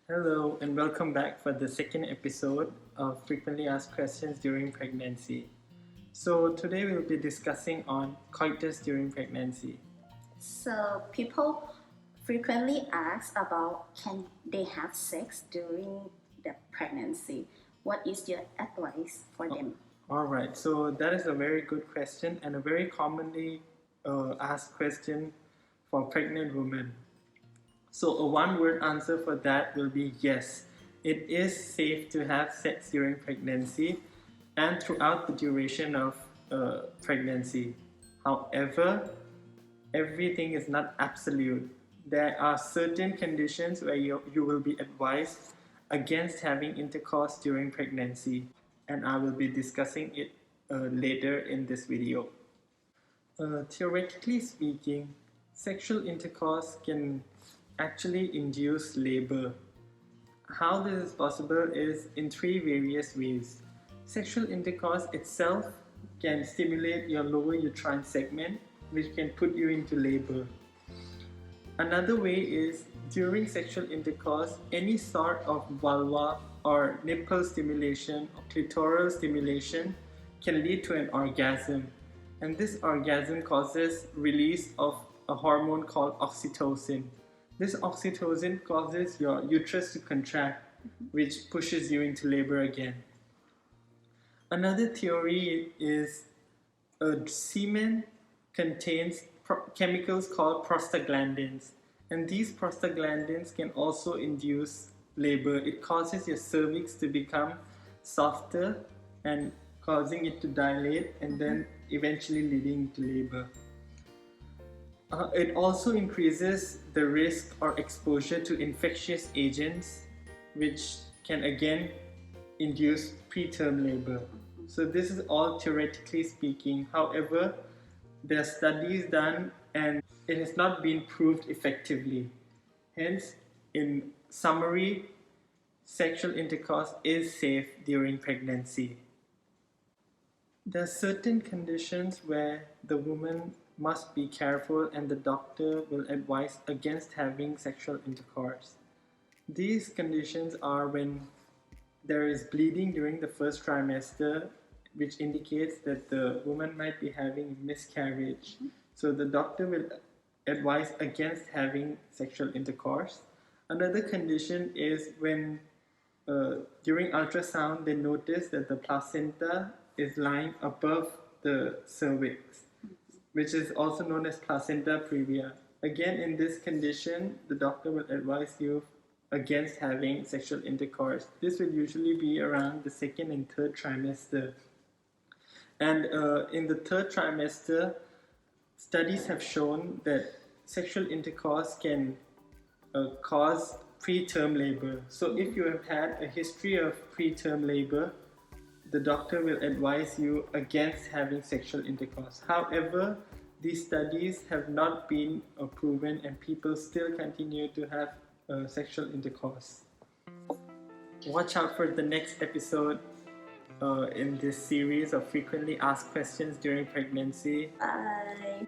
Hello and welcome back for the second episode of Frequently Asked Questions During Pregnancy. So today we'll be discussing on coitus during pregnancy. So people frequently ask about can they have sex during the pregnancy? What is your advice for them? Alright, so that is a very good question and a very commonly asked question for pregnant women. So a one-word answer for that will be yes. It is safe to have sex during pregnancy and throughout the duration of pregnancy. However, everything is not absolute. There are certain conditions where you will be advised against having intercourse during pregnancy, and I will be discussing it later in this video. Theoretically speaking, sexual intercourse can actually induce labor. How this is possible is in three various ways. Sexual intercourse itself can stimulate your lower uterine segment, which can put you into labor. Another way is during sexual intercourse, any sort of vulva or nipple stimulation or clitoral stimulation can lead to an orgasm, and this orgasm causes release of a hormone called oxytocin. This oxytocin causes your uterus to contract, which pushes you into labor again. Another theory is semen contains chemicals called prostaglandins, and these prostaglandins can also induce labor. It causes your cervix to become softer and causing it to dilate and then eventually leading to labor. It also increases the risk or exposure to infectious agents, which can again induce preterm labor. So this is all theoretically speaking. However, there are studies done and it has not been proved effectively. Hence, in summary, sexual intercourse is safe during pregnancy. There are certain conditions where the woman must be careful and the doctor will advise against having sexual intercourse. These conditions are when there is bleeding during the first trimester, which indicates that the woman might be having miscarriage. So the doctor will advise against having sexual intercourse. Another condition is when during ultrasound they notice that the placenta is lying above the cervix, which is also known as placenta previa. Again, in this condition, the doctor will advise you against having sexual intercourse. This will usually be around the second and third trimester. And in the third trimester, studies have shown that sexual intercourse can cause preterm labor. So if you have had a history of preterm labor, the doctor will advise you against having sexual intercourse. However, these studies have not been proven and people still continue to have sexual intercourse. Watch out for the next episode in this series of frequently asked questions during pregnancy. Bye.